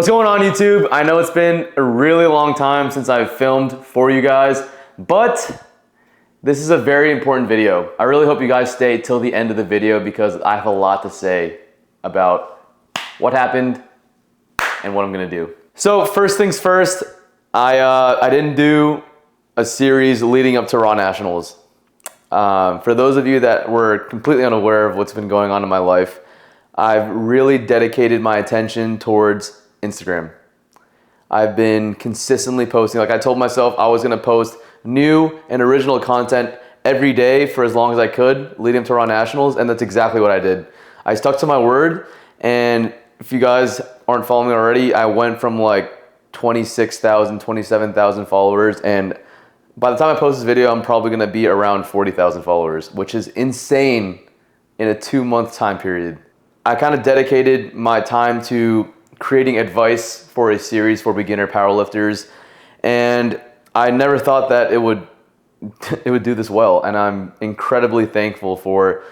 What's going on YouTube? I know it's been a really long time since I've filmed for you guys, but this is a very important video. I really hope you guys stay till the end of the video because I have a lot to say about what happened and what I'm gonna do. So first things first, I didn't do a series leading up to Raw Nationals. For those of you that were completely unaware of what's been going on in my life, I've really dedicated my attention towards Instagram. I've been consistently posting. Like I told myself I was gonna post new and original content every day for as long as I could leading up to Raw Nationals, and that's exactly what I did. I stuck to my word, and if you guys aren't following me already, I went from like 26,000, 27,000 followers, and by the time I post this video, I'm probably gonna be around 40,000 followers, which is insane in a 2-month time period. I kind of dedicated my time to creating advice for a series for beginner powerlifters, and I never thought that it would do this well, and I'm incredibly thankful for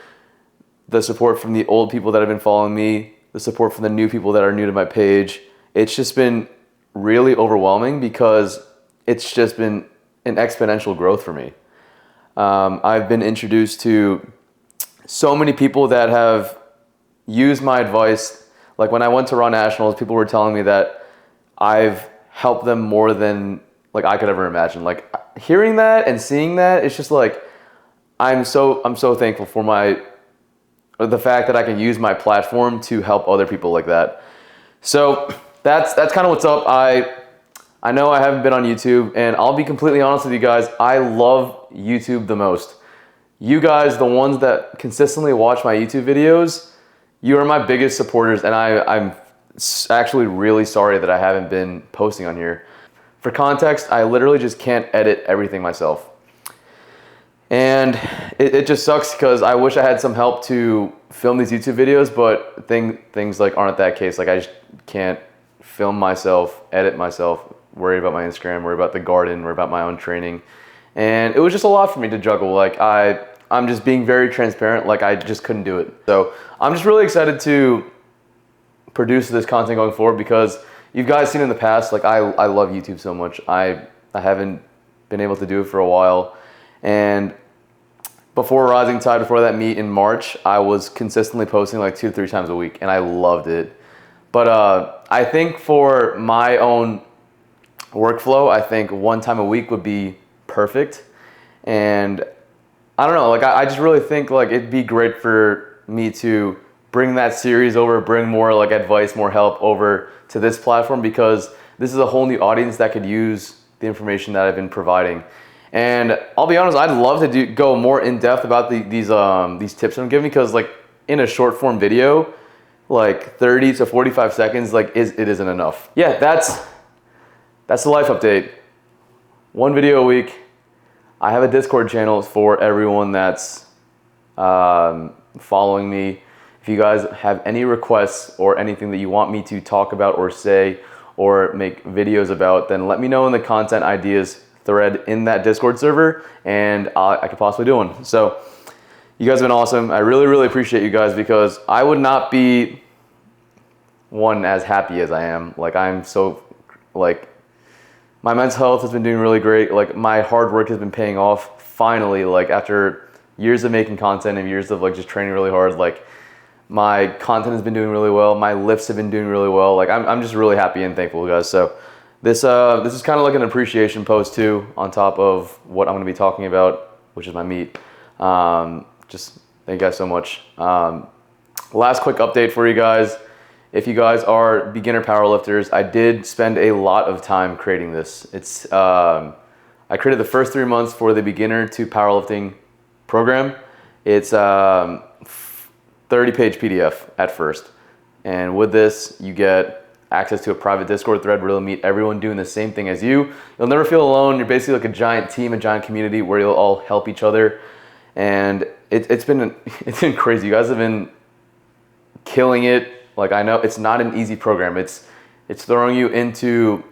the support from the old people that have been following me, the support from the new people that are new to my page. It's just been really overwhelming because it's just been an exponential growth for me. I've been introduced to so many people that have used my advice. Like when I went to Raw Nationals, people were telling me that I've helped them more than like I could ever imagine. Like hearing that and seeing that, it's just like I'm so thankful for the fact that I can use my platform to help other people like that. So that's kind of what's up. I know I haven't been on YouTube, and I'll be completely honest with you guys, I love YouTube the most. You guys, the ones that consistently watch my YouTube videos, you are my biggest supporters, and I'm actually really sorry that I haven't been posting on here. For context, I literally just can't edit everything myself. And it just sucks because I wish I had some help to film these YouTube videos, but things like aren't that case. Like I just can't film myself, edit myself, worry about my Instagram, worry about the garden, worry about my own training. And it was just a lot for me to juggle. Like I'm just being very transparent, like I just couldn't do it. So I'm just really excited to produce this content going forward because you guys seen in the past, like I love YouTube so much. I haven't been able to do it for a while. And before Rising Tide, before that meet in March, I was consistently posting like 2 to 3 times a week, and I loved it. But I think for my own workflow, I think 1 time a week would be perfect. And I don't know, like I just really think like it'd be great for me to bring that series over, bring more like advice, more help over to this platform because this is a whole new audience that could use the information that I've been providing. And I'll be honest, I'd love to go more in depth about these tips I'm giving because like in a short form video, like 30 to 45 seconds, like it isn't enough. Yeah, that's the life update. 1 video a week. I have a Discord channel for everyone that's following me. If you guys have any requests or anything that you want me to talk about or say or make videos about, then let me know in the content ideas thread in that Discord server, and I could possibly do one. So you guys have been awesome. I really, really appreciate you guys because I would not be as happy as I am. Like I'm so like my mental health has been doing really great. Like my hard work has been paying off finally, like after years of making content and years of like just training really hard. Like my content has been doing really well. My lifts have been doing really well. Like I'm just really happy and thankful, guys. So this is kind of like an appreciation post too, on top of what I'm gonna be talking about, which is my meet. Just thank you guys so much. Last quick update for you guys. If you guys are beginner powerlifters, I did spend a lot of time creating this. I created the first 3 months for the beginner to powerlifting program. It's 30-page PDF at first. And with this, you get access to a private Discord thread where you'll meet everyone doing the same thing as you. You'll never feel alone. You're basically like a giant team, a giant community where you'll all help each other. And it's been crazy. You guys have been killing it. Like I know it's not an easy program. It's throwing you into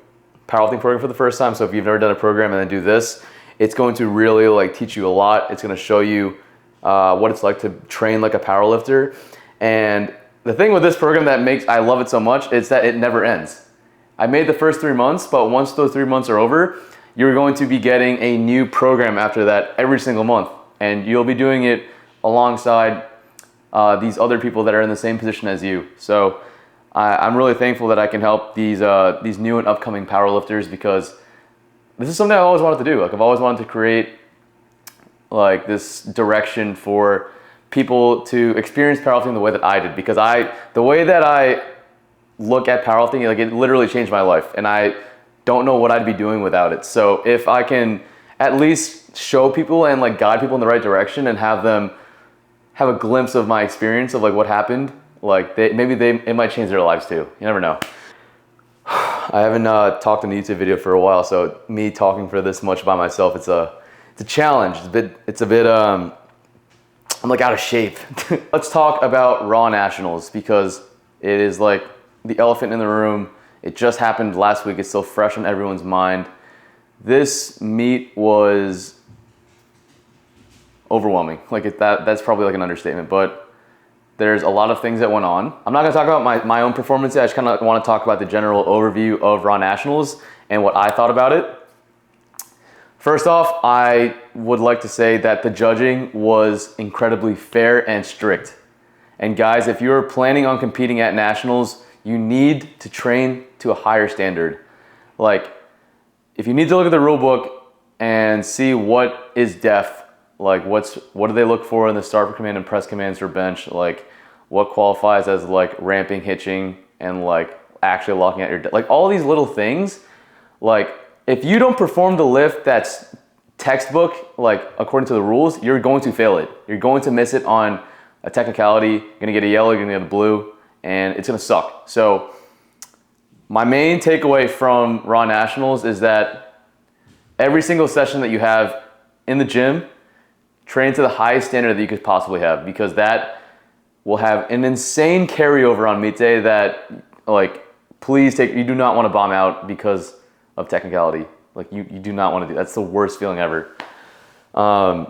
powerlifting program for the first time. So if you've never done a program and then do this, it's going to really like teach you a lot. It's going to show you what it's like to train like a powerlifter. And the thing with this program that makes I love it so much is that it never ends. I made the first 3 months, but once those 3 months are over, you're going to be getting a new program after that every single month. And you'll be doing it alongside these other people that are in the same position as you. So I'm really thankful that I can help these new and upcoming powerlifters, because this is something I've always wanted to do. Like, I've always wanted to create like this direction for people to experience powerlifting the way that I did, because the way that I look at powerlifting, like, it literally changed my life, and I don't know what I'd be doing without it. So if I can at least show people and like guide people in the right direction and have them have a glimpse of my experience of like what happened, like it might change their lives too. You never know. I haven't talked in a YouTube video for a while, so me talking for this much by myself, it's a challenge. It's a bit I'm like out of shape. Let's talk about Raw Nationals, because it is like the elephant in the room. It just happened last week. It's still fresh on everyone's mind. This meet was overwhelming. Like, that's probably like an understatement, but there's a lot of things that went on. I'm not gonna talk about my own performance yet. I just kind of want to talk about the general overview of Raw Nationals and what I thought about it. First off, I would like to say that the judging was incredibly fair and strict. And guys, if you're planning on competing at Nationals, you need to train to a higher standard. Like, if you need to look at the rule book and see what is def, like what do they look for in the start for command and press commands for bench, like what qualifies as like ramping, hitching, and like actually locking at your, like all these little things, like if you don't perform the lift that's textbook, like according to the rules, you're going to fail it. You're going to miss it on a technicality, you're gonna get a yellow, you're gonna get a blue, and it's gonna suck. So my main takeaway from Raw Nationals is that every single session that you have in the gym, train to the highest standard that you could possibly have, because that will have an insane carryover on meet day that, like, you do not want to bomb out because of technicality. Like, you do not want to do, that's the worst feeling ever. I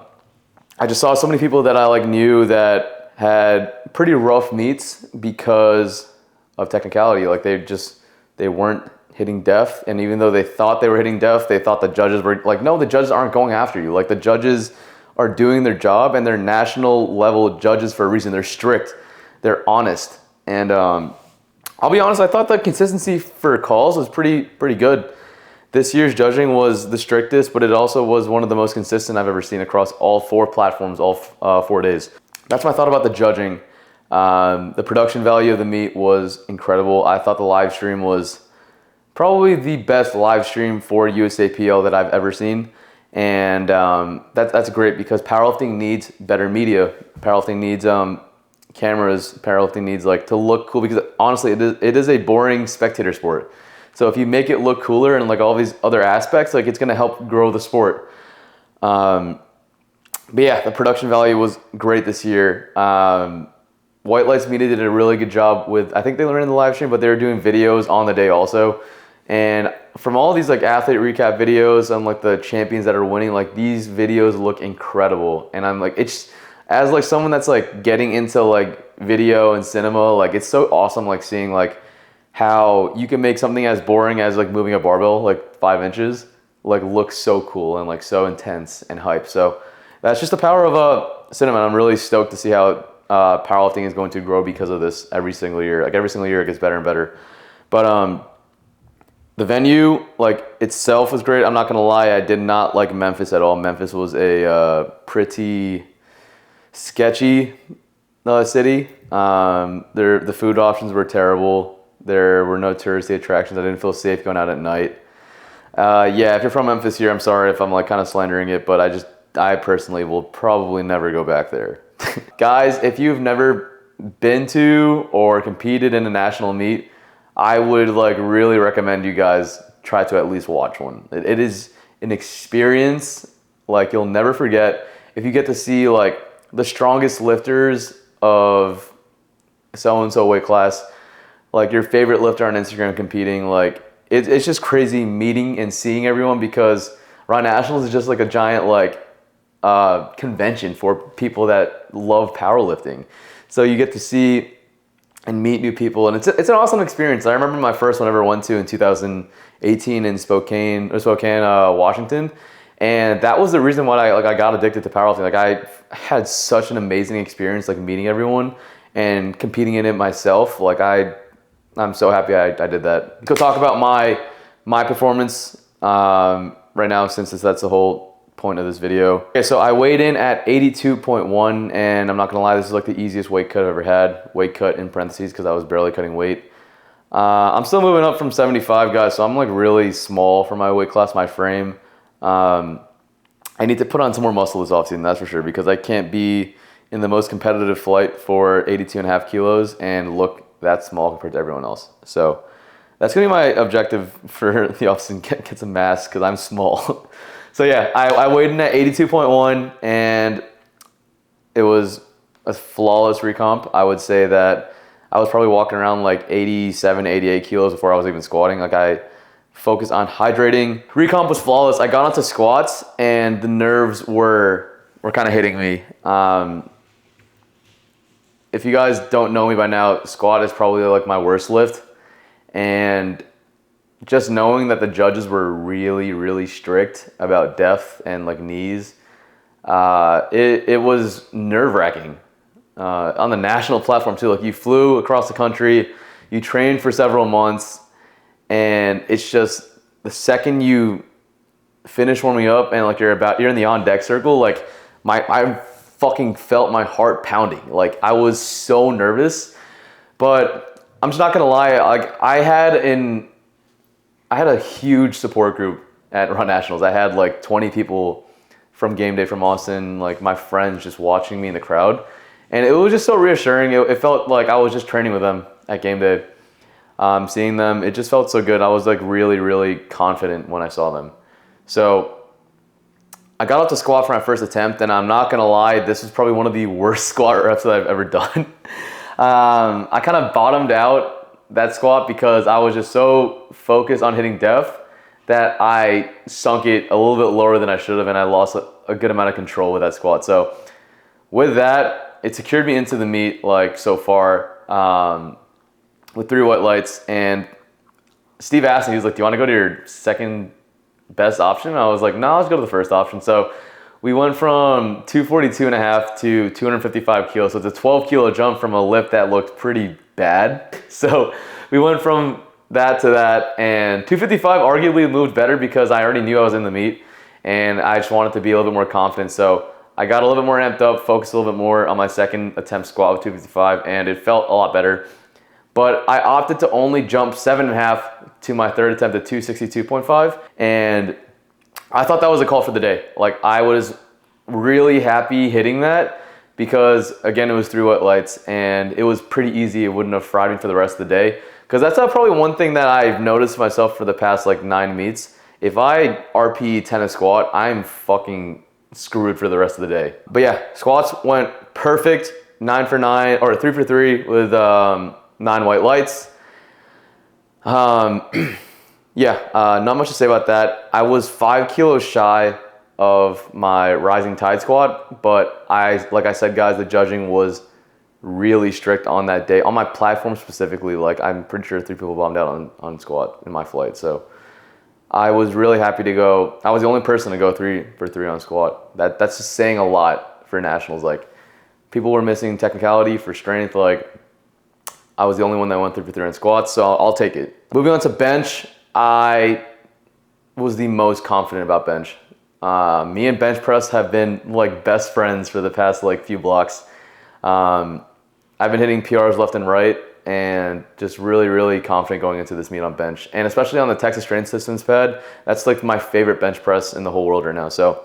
just saw so many people that I like knew that had pretty rough meets because of technicality. Like, they weren't hitting def, and even though they thought they were hitting def, they thought the judges were like, no, the judges aren't going after you. Like, the judges are doing their job, and they're national level judges for a reason. They're strict, they're honest, and I'll be honest, I thought the consistency for calls was pretty good. This year's judging was the strictest, but it also was one of the most consistent I've ever seen across all 4 platforms, all 4 days. That's my thought about the judging. The production value of the meet was incredible. I thought the live stream was probably the best live stream for USAPL that I've ever seen. And that's great, because powerlifting needs better media. Powerlifting needs cameras. Powerlifting needs like to look cool, because honestly, it is a boring spectator sport. So if you make it look cooler and like all these other aspects, like it's gonna help grow the sport. But yeah, the production value was great this year. White Lights Media did a really good job with, I think they learned in the live stream, but they were doing videos on the day also. And from all these like athlete recap videos and like the champions that are winning, like these videos look incredible. And I'm like, it's, as like someone that's like getting into like video and cinema, like it's so awesome like seeing like how you can make something as boring as like moving a barbell like 5 inches like look so cool and like so intense and hype. So that's just the power of cinema. I'm really stoked to see how powerlifting is going to grow because of this every single year. Like every single year it gets better and better. But the venue like itself was great. I'm not gonna lie, I did not like Memphis at all. Memphis was a pretty sketchy city. The food options were terrible. There were no touristy attractions. I didn't feel safe going out at night. Yeah, if you're from Memphis here, I'm sorry if I'm like kind of slandering it, but I personally will probably never go back there. Guys, if you've never been to or competed in a national meet, I would like really recommend you guys try to at least watch one. It is an experience like you'll never forget. If you get to see like the strongest lifters of so-and-so weight class, like your favorite lifter on Instagram competing, like it's just crazy meeting and seeing everyone, because Raw Nationals is just like a giant like convention for people that love powerlifting. So you get to see and meet new people. And it's an awesome experience. I remember my first one I ever went to in 2018 in Spokane, Washington. And that was the reason why I got addicted to powerlifting. Like I had such an amazing experience, like meeting everyone and competing in it myself. Like I'm so happy I did that. Go talk about my performance right now, since that's the whole point of this video. Okay, so I weighed in at 82.1, and I'm not gonna lie, this is like the easiest weight cut I've ever had. Weight cut in parentheses, because I was barely cutting weight. I'm still moving up from 75, guys, so I'm like really small for my weight class, my frame. I need to put on some more muscle this offseason, that's for sure, because I can't be in the most competitive flight for 82.5 kilos and look that small compared to everyone else. So that's gonna be my objective for the offseason, get some mass, because I'm small. So yeah, I weighed in at 82.1, and it was a flawless recomp. I would say that I was probably walking around like 87, 88 kilos before I was even squatting. Like I focused on hydrating. Recomp was flawless. I got onto squats, and the nerves were kind of hitting me. If you guys don't know me by now, squat is probably like my worst lift. And just knowing that the judges were really, really strict about depth and like knees, it was nerve-wracking. On the national platform too, like you flew across the country, you trained for several months, and it's just the second you finish warming up and like you're in the on deck circle, like I fucking felt my heart pounding. Like I was so nervous, but I'm just not gonna lie, like I had a huge support group at Run Nationals. I had like 20 people from game day from Austin, like my friends just watching me in the crowd. And it was just so reassuring. It felt like I was just training with them at game day. Seeing them, it just felt so good. I was like really, really confident when I saw them. So I got up to squat for my first attempt, and I'm not gonna lie, this was probably one of the worst squat reps that I've ever done. I kind of bottomed out that squat because I was just so focused on hitting depth that I sunk it a little bit lower than I should have, and I lost a good amount of control with that squat. So with that, it secured me into the meet like so far with 3 white lights. And Steve asked me, he was like, do you want to go to your second best option? And I was like, no, let's go to the first option. So we went from 242.5 to 255 kilos. So it's a 12 kilo jump from a lift that looked pretty bad. So we went from that to that, and 255 arguably moved better because I already knew I was in the meet, and I just wanted to be a little bit more confident. So I got a little bit more amped up, focused a little bit more on my second attempt squat with 255, and it felt a lot better. But I opted to only jump 7.5 to my third attempt at 262.5, and I thought that was a call for the day. Like I was really happy hitting that because again, it was 3 white lights and it was pretty easy. It wouldn't have fried me for the rest of the day. Because that's probably one thing that I've noticed myself for the past like 9 meets. If I RP 10 a squat, I'm fucking screwed for the rest of the day. But yeah, squats went perfect, 9 for 9 or 3 for 3 with 9 white lights. Yeah, not much to say about that. I was 5 kilos shy of my rising tide squat, but like I said, guys, the judging was really strict on that day. On my platform specifically, like I'm pretty sure 3 people bombed out on squat in my flight. So I was really happy to go. I was the only person to go 3 for 3 on squat. That's just saying a lot for nationals. Like people were missing technicality for strength. Like I was the only one that went 3 for 3 on squats, so I'll take it. Moving on to bench, I was the most confident about bench. Me and bench press have been like best friends for the past like few blocks. I've been hitting PRs left and right and just really, really confident going into this meet on bench. And especially on the Texas Strength Systems pad, that's like my favorite bench press in the whole world right now. So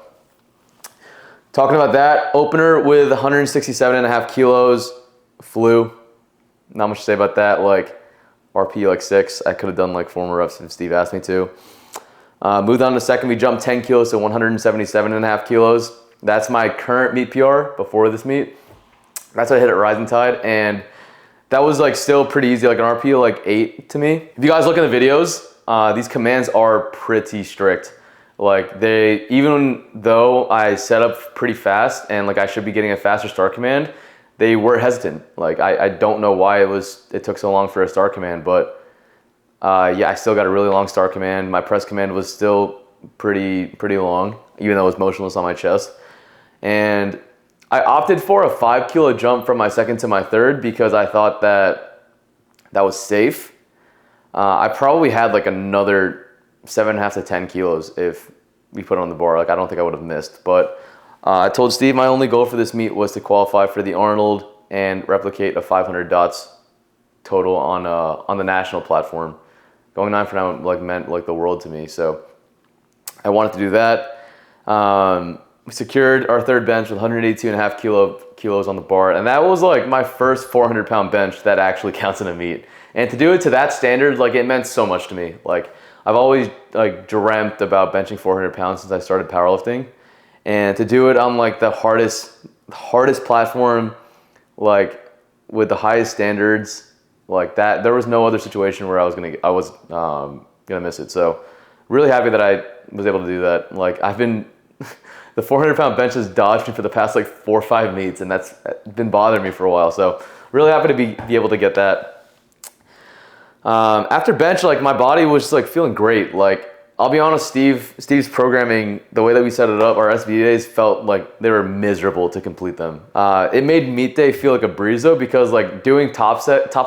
talking about that, opener with 167.5 kilos, flew. Not much to say about that. Like RP like 6. I could have done like 4 more reps if Steve asked me to. Moved on to second, we jumped 10 kilos to 177.5 kilos. That's my current meet PR before this meet. That's what I hit at Rising Tide, and that was like still pretty easy, like an RP like 8 to me. If you guys look in the videos, these commands are pretty strict. Like even though I set up pretty fast and like I should be getting a faster start command, they were hesitant. Like I don't know why it took so long for a start command, but yeah, I still got a really long start command. My press command was still pretty long, even though it was motionless on my chest. And I opted for a 5 kilo jump from my second to my third because I thought that was safe. I probably had like another 7.5 to 10 kilos if we put it on the bar. Like I don't think I would have missed, but I told Steve my only goal for this meet was to qualify for the Arnold and replicate a 500 dots total on the national platform. Going 9 for 9 like meant like the world to me, so I wanted to do that. We secured our third bench with 182.5 kilos on the bar, and that was like my first 400-pound bench that actually counts in a meet. And to do it to that standard, like it meant so much to me. Like I've always like dreamt about benching 400 pounds since I started powerlifting, and to do it on like the hardest platform, like with the highest standards, like that, there was no other situation where I was gonna miss it. So really happy that I was able to do that. Like I've been the 400-pound bench has dodged me for the past like 4 or 5 meets, and that's been bothering me for a while. So really happy to be able to get that. After bench, like my body was just like feeling great. Like I'll be honest, Steve's programming, the way that we set it up, our SVD days felt like they were miserable to complete them. It made meet day feel like a breeze though, because like doing top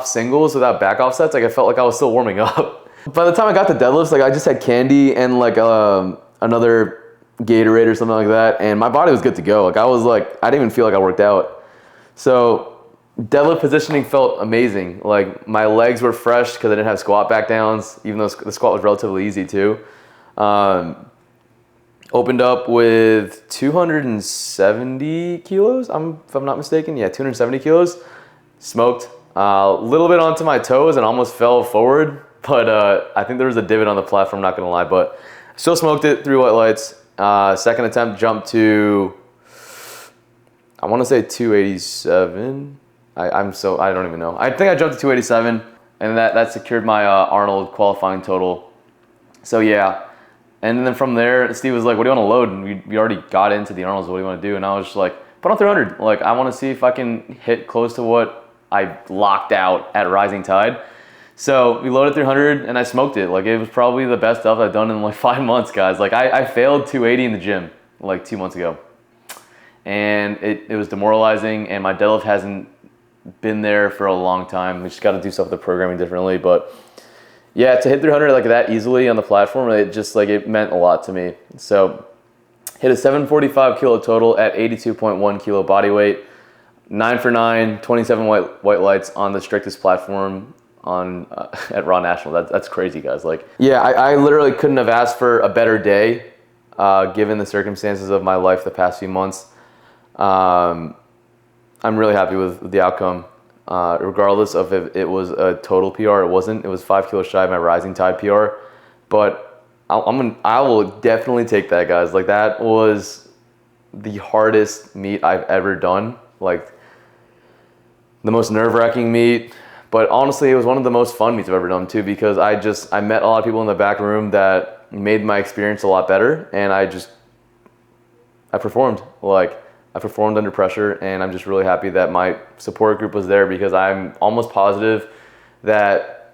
singles without back off sets, like I felt like I was still warming up. By the time I got to deadlifts, like I just had candy and like another Gatorade or something like that, and my body was good to go. Like I didn't even feel like I worked out. So deadlift positioning felt amazing. Like my legs were fresh because I didn't have squat back downs, even though the squat was relatively easy too. Opened up with 270 kilos, if I'm not mistaken. Yeah, 270 kilos. Smoked a little bit onto my toes and almost fell forward, but I think there was a divot on the platform, not gonna lie, but still smoked it through white lights. Second attempt jumped to, I want to say 287. I don't even know. I think I jumped to 287, and that secured my Arnold qualifying total. So yeah. And then from there, Steve was like, what do you want to load? And we already got into the Arnolds, what do you want to do? And I was just like, put on 300. Like, I want to see if I can hit close to what I locked out at Rising Tide. So we loaded 300 and I smoked it. Like, it was probably the best stuff I've done in like 5 months, guys. Like, I failed 280 in the gym like 2 months ago. And it was demoralizing, and my deadlift hasn't been there for a long time. We just got to do stuff with the programming differently, but yeah, to hit 300 like that easily on the platform, it meant a lot to me. So hit a 745 kilo total at 82.1 kilo body weight, 9 for 9, 27 white lights on the strictest platform at Raw National. That's crazy, guys. Like, yeah, I literally couldn't have asked for a better day, given the circumstances of my life the past few months. I'm really happy with the outcome. Regardless of if it was a total PR, it wasn't. It was 5 kilos shy of my Rising Tide PR, but I will definitely take that, guys. Like, that was the hardest meet I've ever done. Like, the most nerve-wracking meet, but honestly, it was one of the most fun meets I've ever done too, because I met a lot of people in the back room that made my experience a lot better, and I performed. Like, I performed under pressure, and I'm just really happy that my support group was there, because I'm almost positive that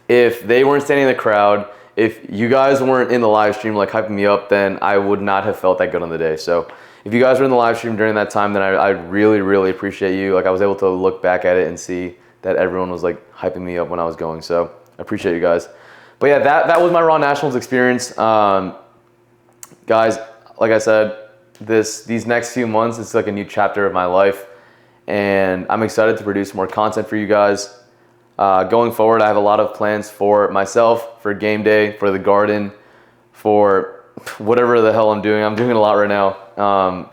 if they weren't standing in the crowd, if you guys weren't in the live stream like hyping me up, then I would not have felt that good on the day. So if you guys were in the live stream during that time, then I really, really appreciate you. Like, I was able to look back at it and see that everyone was like hyping me up when I was going. So I appreciate you guys. But yeah, that was my Raw Nationals experience. Guys, like I said, these next few months, it's like a new chapter of my life, and I'm excited to produce more content for you guys. Going forward, I have a lot of plans for myself, for game day, for the garden, for whatever the hell I'm doing. I'm doing a lot right now. I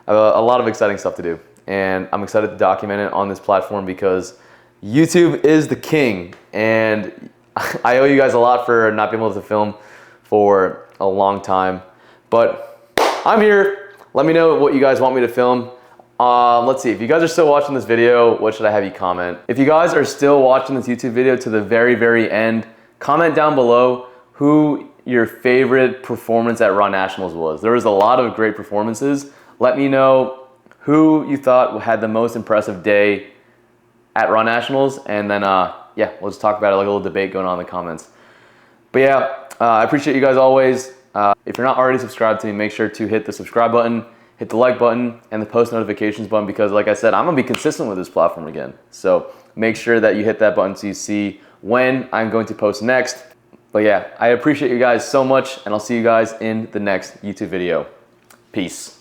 have a lot of exciting stuff to do, and I'm excited to document it on this platform, because YouTube is the king, and I owe you guys a lot for not being able to film for a long time, but I'm here. Let me know what you guys want me to film. Let's see, if you guys are still watching this video, what should I have you comment? If you guys are still watching this YouTube video to the very, very end, comment down below who your favorite performance at Raw Nationals was. There was a lot of great performances. Let me know who you thought had the most impressive day at Raw Nationals, and then yeah, we'll just talk about it, like a little debate going on in the comments. But yeah, I appreciate you guys always. If you're not already subscribed to me, make sure to hit the subscribe button, hit the like button, and the post notifications button, because like I said, I'm gonna be consistent with this platform again. So make sure that you hit that button so you see when I'm going to post next. But yeah, I appreciate you guys so much, and I'll see you guys in the next YouTube video. Peace.